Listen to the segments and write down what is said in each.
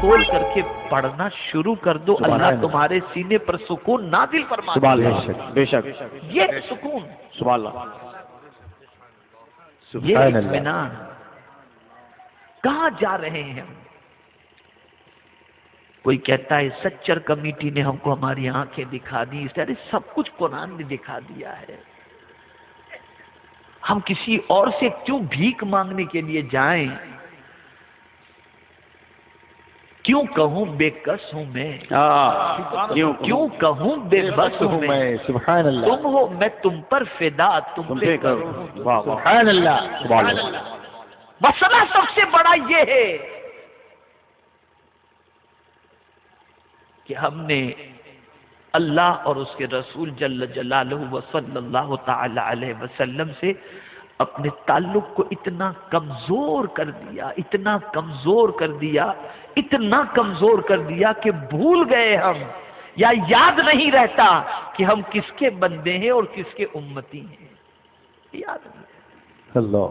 کھول کر کے پڑھنا شروع کر دو، اللہ تمہارے سینے پر سکون نازل فرما دے گا۔ بے شک یہ سکون، سبحان اللہ، یہ اطمینان، کہاں جا رہے ہیں ہم؟ کوئی کہتا ہے سچر کمیٹی نے ہم کو ہماری آنکھیں دکھا دی، اس طرح سب کچھ قرآن نے دکھا دیا ہے۔ ہم کسی اور سے کیوں بھیک مانگنے کے لیے جائیں؟ کیوں کہوں بے کس ہوں میں، کیوں کہوں بے بس ہوں میں، سبحان اللہ، تم ہو میں تم پر فدا، تم پہ کروں سبحان اللہ، سبحان اللہ۔ مسئلہ سب سے بڑا یہ ہے کہ ہم نے اللہ اور اس کے رسول جل جلالہ و صلی اللہ تعالی علیہ وسلم سے اپنے تعلق کو اتنا کمزور کر دیا، اتنا کمزور کر دیا، اتنا کمزور کر دیا کہ بھول گئے ہم، یا یاد نہیں رہتا کہ ہم کس کے بندے ہیں اور کس کے امتی ہیں، یاد نہیں رہتا۔ اللہ،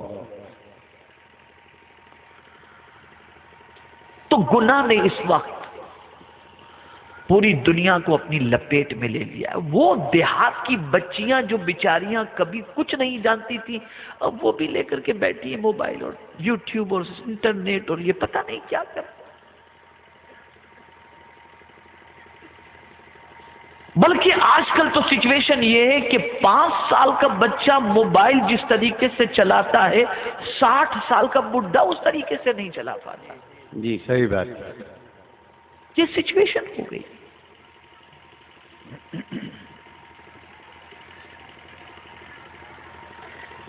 تو گناہ نے اس وقت پوری دنیا کو اپنی لپیٹ میں لے لیا ہے۔ وہ دیہات کی بچیاں جو بیچاریاں کبھی کچھ نہیں جانتی تھی، اب وہ بھی لے کر کے بیٹھی ہیں موبائل اور یوٹیوب اور انٹرنیٹ اور یہ پتہ نہیں کیا کر۔ بلکہ آج کل تو سچویشن یہ ہے کہ 5 سال کا بچہ موبائل جس طریقے سے چلاتا ہے، 60 سال کا بڈھا اس طریقے سے نہیں چلا پاتا۔ جی صحیح بات، یہ سچویشن ہو گئی۔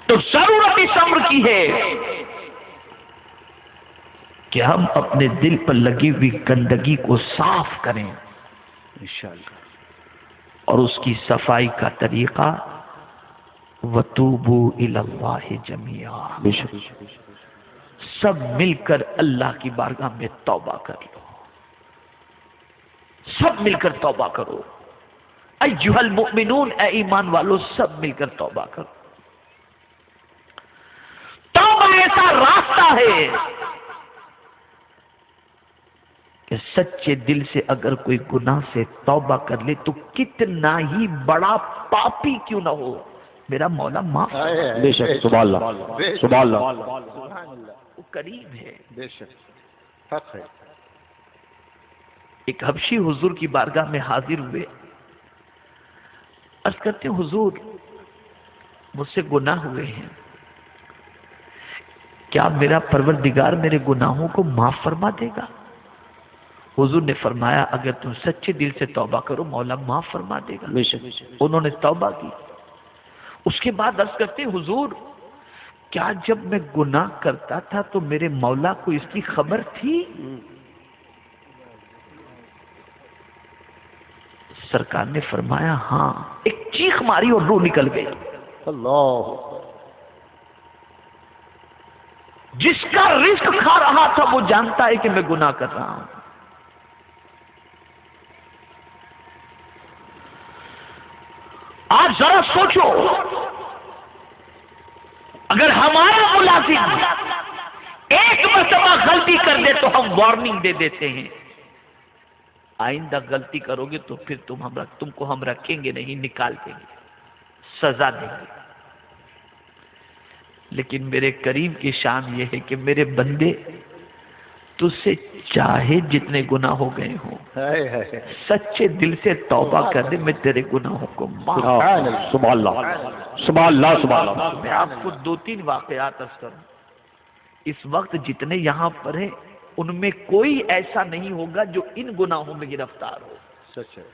تو ضرورت اس امر کی ہے کہ ہم اپنے دل پر لگی ہوئی گندگی کو صاف کریں، انشاءاللہ، اور اس کی صفائی کا طریقہ وَتُوبُوا إِلَى اللَّهِ جَمِيعًا، بے شک، سب مل کر اللہ کی بارگاہ میں توبہ کر لو، سب مل کر توبہ کرو۔ ایھا المؤمنون، اے ایمان والو، سب مل کر توبہ کرو۔ توبہ ایسا راستہ ہے کہ سچے دل سے اگر کوئی گناہ سے توبہ کر لے تو کتنا ہی بڑا پاپی کیوں نہ ہو، میرا مولا معاف کرے، بے شک، سبحان اللہ، سبحان اللہ، وہ قریب ہے۔ بے شک، حق ہے۔ ایک حبشی حضور کی بارگاہ میں حاضر ہوئے، عرض کرتے ہیں حضور مجھ سے گناہ ہوئے ہیں، کیا میرا پروردگار میرے گناہوں کو معاف فرما دے گا؟ حضور نے فرمایا اگر تم سچے دل سے توبہ کرو مولا معاف فرما دے گا۔ بے شک، انہوں نے توبہ کی۔ اس کے بعد عرض کرتے ہیں حضور کیا جب میں گناہ کرتا تھا تو میرے مولا کو اس کی خبر تھی؟ سرکار نے فرمایا ہاں۔ ایک چیخ ماری اور روح نکل گئی۔ اللہ، جس کا رزق کھا رہا تھا وہ جانتا ہے کہ میں گناہ کر رہا ہوں۔ آج ذرا سوچو اگر ہمارا ملازم ایک مرتبہ غلطی کر دے تو ہم وارننگ دے دیتے ہیں، آئندہ غلطی کرو گے تو پھر تم کو ہم رکھیں گے نہیں، نکال دیں گے، سزا دیں گے۔ لیکن میرے کریم کی شان یہ ہے کہ میرے بندے تجھ سے چاہے جتنے گناہ ہو گئے ہوں سچے دل سے توبہ کر دے، میں تیرے گناہوں کو معاف۔ سبحان اللہ، سبحان اللہ، سبحان اللہ۔ میں آپ کو 2-3 واقعات عرض کروں، اس وقت جتنے یہاں پر ہیں ان میں کوئی ایسا نہیں ہوگا جو ان گناہوں میں گرفتار ہو، سچ ہے،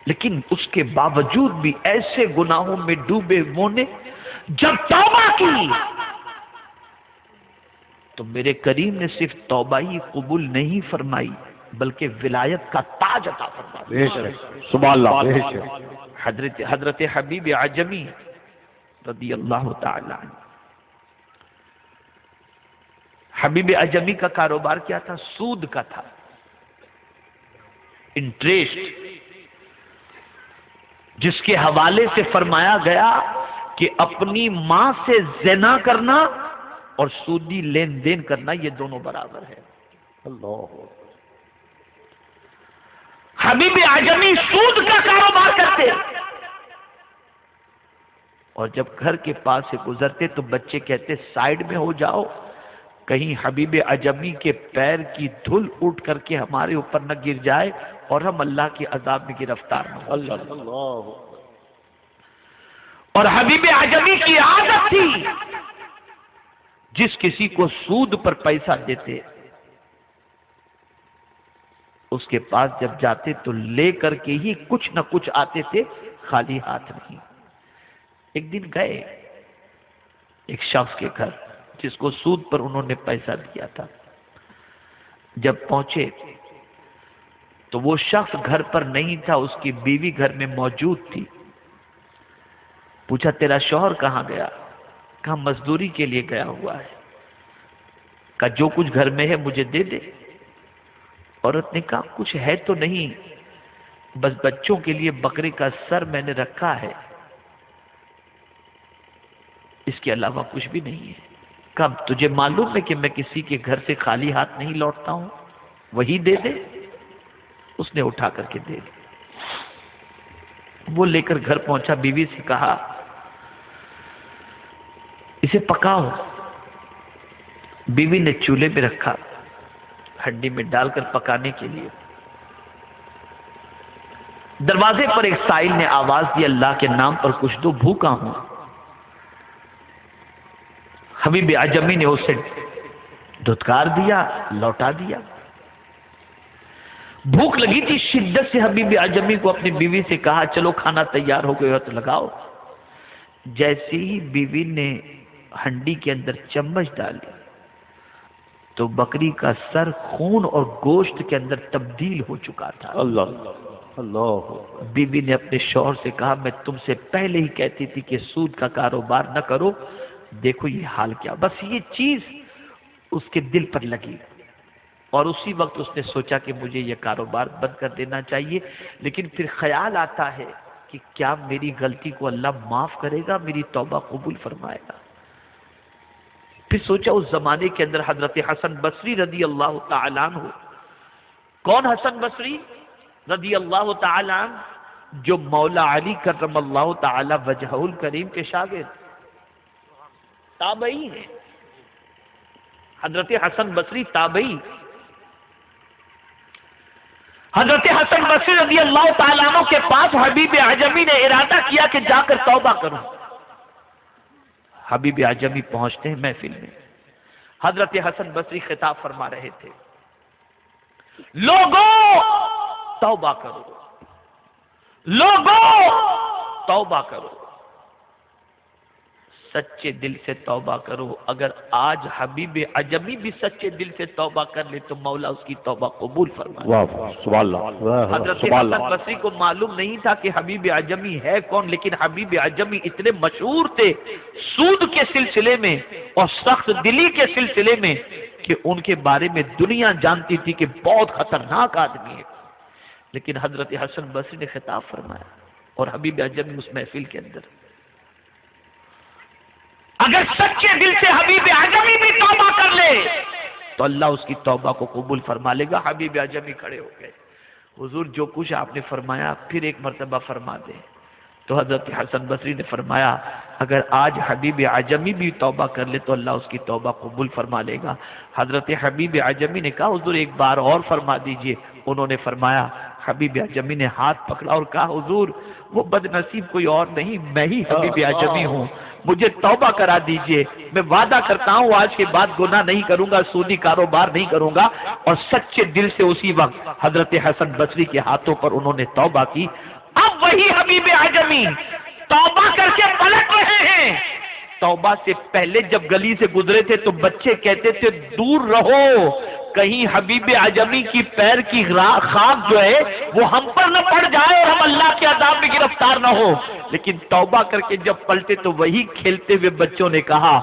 لیکن اس کے باوجود بھی ایسے گناہوں میں ڈوبے وہ نے جب توبہ کی تو میرے کریم نے صرف توبہ ہی قبول نہیں فرمائی بلکہ ولایت کا تاج عطا فرما بے شک، سبحان اللہ، بے شک، حضرت حبیب عجمی رضی اللہ تعالی عنہ۔ حبیب عجمی کا کاروبار کیا تھا؟ سود کا تھا، انٹریسٹ، جس کے حوالے سے فرمایا گیا کہ اپنی ماں سے زنا کرنا اور سودی لین دین کرنا یہ دونوں برابر ہے۔ اللہ حبیب اعظمی سود کا کاروبار کرتے، اور جب گھر کے پاس سے گزرتے تو بچے کہتے سائیڈ میں ہو جاؤ، کہیں حبیب اعظمی کے پیر کی دھول اٹھ کر کے ہمارے اوپر نہ گر جائے اور ہم اللہ کے عذاب میں گرفتار نہ ہو جائیں۔ اللہ اور حبیب اعظمی کی عادت تھی، جس کسی کو سود پر پیسہ دیتے اس کے پاس جب جاتے تو لے کر کے ہی کچھ نہ کچھ آتے تھے، خالی ہاتھ نہیں۔ ایک دن گئے ایک شخص کے گھر جس کو سود پر انہوں نے پیسہ دیا تھا، جب پہنچے تو وہ شخص گھر پر نہیں تھا، اس کی بیوی گھر میں موجود تھی۔ پوچھا تیرا شوہر کہاں گیا؟ کہا مزدوری کے لیے گیا ہوا ہے۔ کہا جو کچھ گھر میں ہے مجھے دے دے۔ عورت نے کہا کچھ ہے تو نہیں، بس بچوں کے لیے بکرے کا سر میں نے رکھا ہے، اس کے علاوہ کچھ بھی نہیں ہے۔ کہا تجھے معلوم ہے کہ میں کسی کے گھر سے خالی ہاتھ نہیں لوٹتا ہوں، وہی دے دے۔ اس نے اٹھا کر کے دے دی۔ وہ لے کر گھر پہنچا، بیوی سے کہا اسے پکاؤ۔ بیوی نے چولہے میں رکھا، ہنڈی میں ڈال کر پکانے کے لیے۔ دروازے پر ایک سائل نے آواز دی اللہ کے نام پر کچھ دو، بھوکا ہوں۔ حبیب اعظمی نے اسے دھتکار دیا، لوٹا دیا۔ بھوک لگی تھی شدت سے، حبیب اعظمی کو اپنی بیوی سے کہا چلو کھانا تیار ہو گیا تو لگاؤ۔ جیسے ہی بیوی نے ہنڈی کے اندر چمچ ڈالی تو بکری کا سر خون اور گوشت کے اندر تبدیل ہو چکا تھا۔ اللہ اللہ بیوی نے اپنے شوہر سے کہا میں تم سے پہلے ہی کہتی تھی کہ سود کا کاروبار نہ کرو، دیکھو یہ حال کیا۔ بس یہ چیز اس کے دل پر لگی اور اسی وقت اس نے سوچا کہ مجھے یہ کاروبار بند کر دینا چاہیے، لیکن پھر خیال آتا ہے کہ کیا میری غلطی کو اللہ معاف کرے گا، میری توبہ قبول فرمائے گا۔ پھر سوچا اس زمانے کے اندر حضرت حسن بصری رضی اللہ تعالیٰ عنہ، کون حسن بصری رضی اللہ تعالیٰ عنہ؟ جو مولا علی کرم اللہ تعالی وجہہ الکریم کے شاگرد تابعی ہیں۔ حضرت حسن بصری تابعی، حضرت حسن بصری رضی اللہ تعالیٰ عنہ کے پاس حبیب اعظمی نے ارادہ کیا کہ جا کر توبہ کروں۔ حبیب اعظمی پہنچتے ہیں محفل میں، حضرت حسن بصری خطاب فرما رہے تھے، لوگوں توبہ کرو، لوگوں توبہ کرو، سچے دل سے توبہ کرو۔ اگر آج حبیب اعظمی بھی سچے دل سے توبہ کر لے تو مولا اس کی توبہ قبول فرمائے۔ واہ سبحان اللہ حضرت سبحان حسن اللہ بصری کو معلوم نہیں تھا کہ حبیب اعظمی ہے کون، لیکن حبیب اعظمی اتنے مشہور تھے سود کے سلسلے میں اور سخت دلی کے سلسلے میں کہ ان کے بارے میں دنیا جانتی تھی کہ بہت خطرناک آدمی ہے۔ لیکن حضرت حسن بصری نے خطاب فرمایا اور حبیب اعظمی اس محفل کے اندر، اگر سچے دل سے حبیب اعظمی بھی توبہ کر لے تو اللہ اس کی توبہ کو قبول فرما لے گا۔ حبیب اعظمی کھڑے ہو گئے، حضور جو کچھ آپ نے فرمایا پھر ایک مرتبہ فرما دیں۔ تو حضرت حسن بصری نے فرمایا اگر آج حبیب اعظمی بھی توبہ کر لے تو اللہ اس کی توبہ قبول فرما لے گا۔ حضرت حبیب اعظمی نے کہا حضور ایک بار اور فرما دیجئے۔ انہوں نے فرمایا، حبیب اعظمی نے ہاتھ پکڑا اور کہا حضور وہ بد نصیب کوئی اور نہیں، میں ہی حبیب اعظمی ہوں، مجھے توبہ کرا دیجئے، میں وعدہ کرتا ہوں آج کے بعد گناہ نہیں کروں گا، سودی کاروبار نہیں کروں گا۔ اور سچے دل سے اسی وقت حضرت حسن بصری کے ہاتھوں پر انہوں نے توبہ کی۔ اب وہی حبیب اعظمی توبہ کر کے پلٹ رہے ہیں۔ توبہ سے پہلے جب گلی سے گزرے تھے تو بچے کہتے تھے دور رہو، کہیں حبیب اعظمی کی پیر کی خاک جو ہے وہ ہم پر نہ پڑ جائے اور ہم اللہ کے عذاب میں گرفتار نہ ہو۔ لیکن توبہ کر کے جب پلٹے تو وہی کھیلتے ہوئے بچوں نے کہا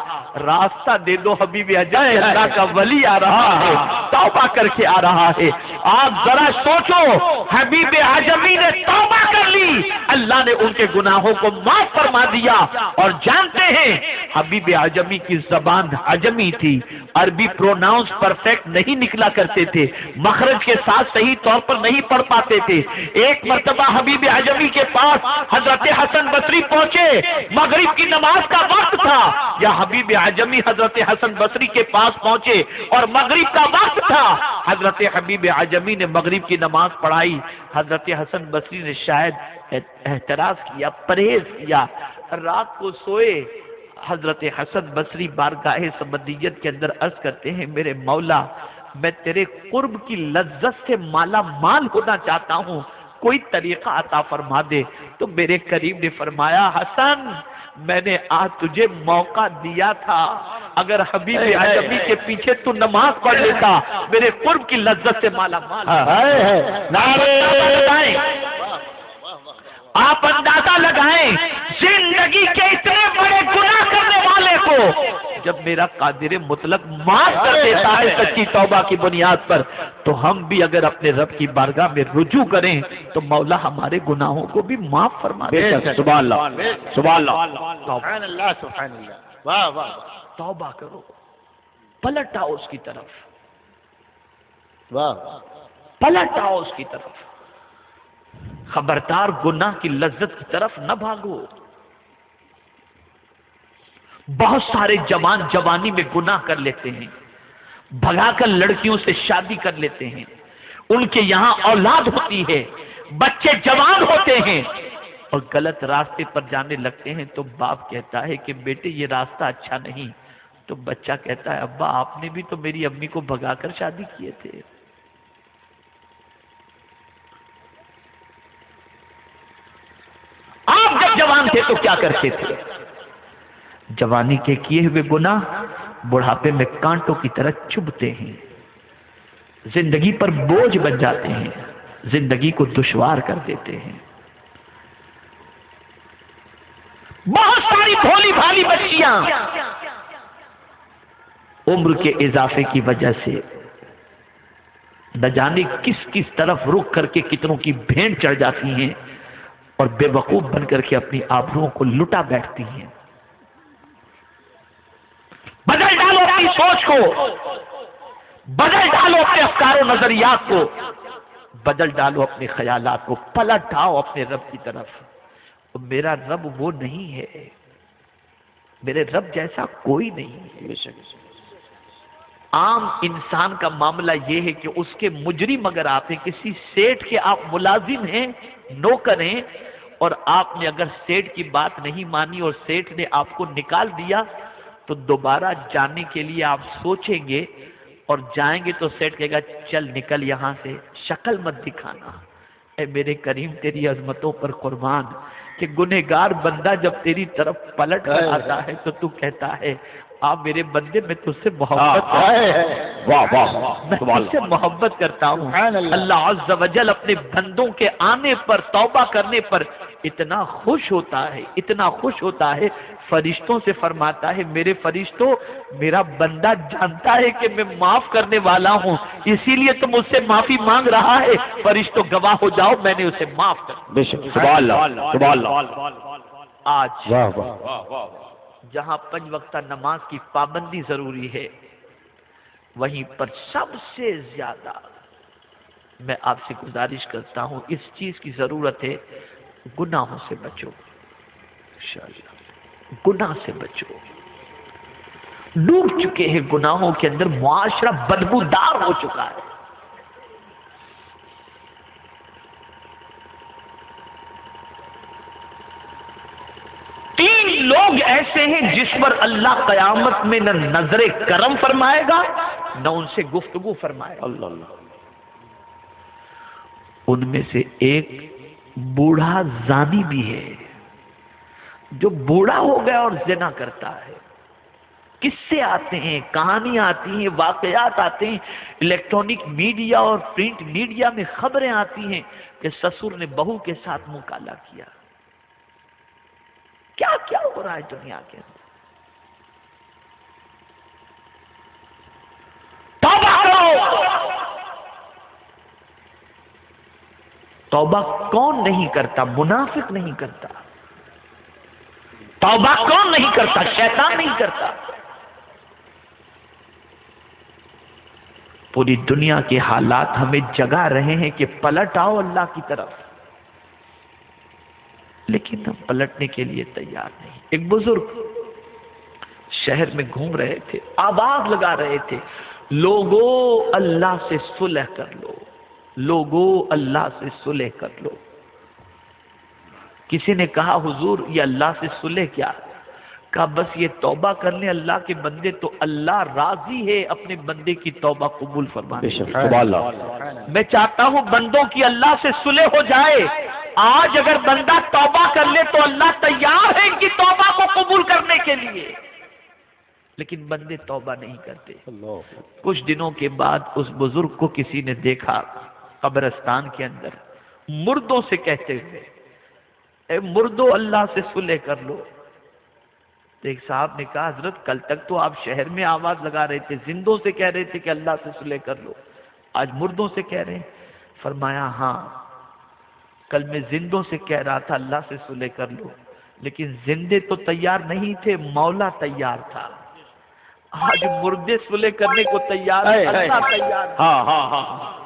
راستہ دے دو حبیب اعظمی، اللہ کا ولی آ رہا ہے، توبہ کر کے آ رہا ہے۔ آپ ذرا سوچو، حبیب اعظمی نے توبہ کر لی پڑھائی، اللہ نے ان کے گناہوں کو معاف فرما دیا۔ اور جانتے ہیں حبیب اعجمی کی زبان عجمی تھی، عربی پروناؤنس پرفیکٹ نہیں نکلا کرتے تھے، مخرج کے ساتھ صحیح طور پر نہیں پڑھ پاتے تھے۔ ایک مرتبہ حبیب اعجمی کے پاس حضرت حسن بصری پہنچے، مغرب کی نماز کا وقت تھا، یا حبیب اعجمی حضرت حسن بصری کے پاس پہنچے اور مغرب کا وقت تھا۔ حضرت حبیب اعجمی نے مغرب کی نماز پڑھائی، حضرت حسن بصری نے شاید اعتراض کیا، پرہیز کیا، رات کو سوئے۔ حضرت حسن بصری بارگاہ سمدیت کے اندر عرض کرتے ہیں، میرے مولا میں تیرے قرب کی لذت سے مالا مال ہونا چاہتا ہوں، کوئی طریقہ عطا فرما دے۔ تو میرے کریم نے فرمایا، حسن میں نے آج تجھے موقع دیا تھا، اگر حبیب اعجمی کے پیچھے تو نماز پڑھ لیتا میرے قرب کی لذت سے مالا مال۔ آپ اندازہ لگائیں زندگی کے اتنے بڑے گناہ کرنے والے کو جب میرا قادر مطلق معاف کر دیتا ہے سچی توبہ کی بنیاد پر، تو ہم بھی اگر اپنے رب کی بارگاہ میں رجوع کریں تو مولا ہمارے گناہوں کو بھی معاف فرما دے۔ سبحان اللہ، سبحان اللہ، سبحان اللہ، سبحان اللہ، واہ واہ، توبہ کرو، پلٹ آؤ اس کی طرف، واہ، پلٹ آؤ اس کی طرف، خبردار گناہ کی لذت کی طرف نہ بھاگو۔ بہت سارے جوان جوانی میں گناہ کر لیتے ہیں، بھگا کر لڑکیوں سے شادی کر لیتے ہیں، ان کے یہاں اولاد ہوتی ہے، بچے جوان ہوتے ہیں اور غلط راستے پر جانے لگتے ہیں، تو باپ کہتا ہے کہ بیٹے یہ راستہ اچھا نہیں، تو بچہ کہتا ہے ابا آپ نے بھی تو میری امی کو بھگا کر شادی کیے تھے۔ آپ جب جوان تھے تو کیا کرتے تھے؟ جوانی کے کیے ہوئے گناہ بڑھاپے میں کانٹوں کی طرح چبھتے ہیں، زندگی پر بوجھ بن جاتے ہیں، زندگی کو دشوار کر دیتے ہیں۔ بہت ساری بھولی بھالی بچیاں عمر کے اضافے کی وجہ سے نہ جانے کس کس طرف رخ کر کے کتنوں کی بھیڑ چڑھ جاتی ہیں اور بے وقوف بن کر کے اپنی آبروؤں کو لٹا بیٹھتی ہیں۔ بدل ڈالو اپنی سوچ کو، بدل ڈالو اپنے افکار و نظریات کو، بدل ڈالو اپنے خیالات کو، پلٹ آؤ اپنے رب کی طرف۔ میرا رب وہ نہیں ہے، میرے رب جیسا کوئی نہیں ہے۔ عام انسان کا معاملہ یہ ہے کہ اس کے مجرم اگر آپ ہیں، کسی سیٹ کے آپ ملازم ہیں، نوکر ہیں، اور آپ نے اگر سیٹ کی بات نہیں مانی اور سیٹ نے آپ کو نکال دیا، تو دوبارہ جانے کے لیے آپ سوچیں گے اور جائیں گے تو سیٹ کہے گا چل نکل یہاں سے، شکل مت دکھانا۔ اے میرے کریم تیری عظمتوں پر قربان کہ گنہگار بندہ جب تیری طرف پلٹ کر آتا ہے تو تو کہتا ہے آپ میرے بندے میں تجھ سے محبت محبت کرتا ہوں۔ اللہ عز و جل اپنے بندوں کے آنے پر، توبہ کرنے پر اتنا خوش ہوتا ہے، اتنا خوش ہوتا ہے، فرشتوں سے فرماتا ہے میرے فرشتوں میرا بندہ جانتا ہے کہ میں معاف کرنے والا ہوں، اسی لیے تم مجھ سے معافی مانگ رہا ہے، فرشتوں گواہ ہو جاؤ میں نے اسے معاف کر دیا۔ بے شک، سبحان اللہ، سبحان اللہ۔ آج جہاں 5 وقتہ نماز کی پابندی ضروری ہے، وہیں پر سب سے زیادہ میں آپ سے گزارش کرتا ہوں، اس چیز کی ضرورت ہے، گناہوں سے بچو، گناہ سے بچو۔ ڈوب چکے ہیں گناہوں کے اندر، معاشرہ بدبودار ہو چکا ہے۔ لوگ ایسے ہیں جس پر اللہ قیامت میں نہ نظر کرم فرمائے گا نہ ان سے گفتگو فرمائے گا۔ ان میں سے ایک بوڑھا زانی بھی ہے جو بوڑھا ہو گیا اور زنا کرتا ہے۔ قصے آتے ہیں، کہانیاں آتی ہیں، واقعات آتے ہیں، الیکٹرانک میڈیا اور پرنٹ میڈیا میں خبریں آتی ہیں کہ سسر نے بہو کے ساتھ مکالمہ کیا۔ کیا کیا ہو رہا ہے دنیا کے اندر؟ توبہ کرو، توبہ کون نہیں کرتا؟ منافق نہیں کرتا۔ توبہ کون نہیں کرتا؟ شیطان نہیں کرتا۔ پوری دنیا کے حالات ہمیں جگا رہے ہیں کہ پلٹ آؤ اللہ کی طرف، لیکن ہم پلٹنے کے لیے تیار نہیں۔ ایک بزرگ شہر میں گھوم رہے تھے، آواز لگا رہے تھے، لوگوں اللہ سے صلح کر لو، لوگوں اللہ سے صلح کر لو۔ کسی نے کہا حضور یہ اللہ سے صلح کیا؟ کہا بس یہ توبہ کر لیں اللہ کے بندے تو اللہ راضی ہے اپنے بندے کی توبہ قبول فرمانے۔ سبحان اللہ۔ میں چاہتا ہوں بندوں کی اللہ سے صلح ہو جائے۔ آج اگر بندہ توبہ کر لے تو اللہ تیار ہے ان کی توبہ کو قبول کرنے کے لیے، لیکن بندے توبہ نہیں کرتے۔ کچھ دنوں کے بعد اس بزرگ کو کسی نے دیکھا قبرستان کے اندر مردوں سے کہتے ہوئے، اے مردوں اللہ سے صلح کر لو۔ تو ایک صاحب نے کہا حضرت کل تک تو آپ شہر میں آواز لگا رہے تھے، زندوں سے کہہ رہے تھے کہ اللہ سے صلح کر لو، آج مردوں سے کہہ رہے ہیں؟ فرمایا ہاں، کل میں زندوں سے کہہ رہا تھا اللہ سے صلح کر لو، لیکن زندے تو تیار نہیں تھے، مولا تیار تھا۔ آج مردے صلح کرنے کو تیار ہیں، اللہ تیار ہے۔ ہاں ہاں ہاں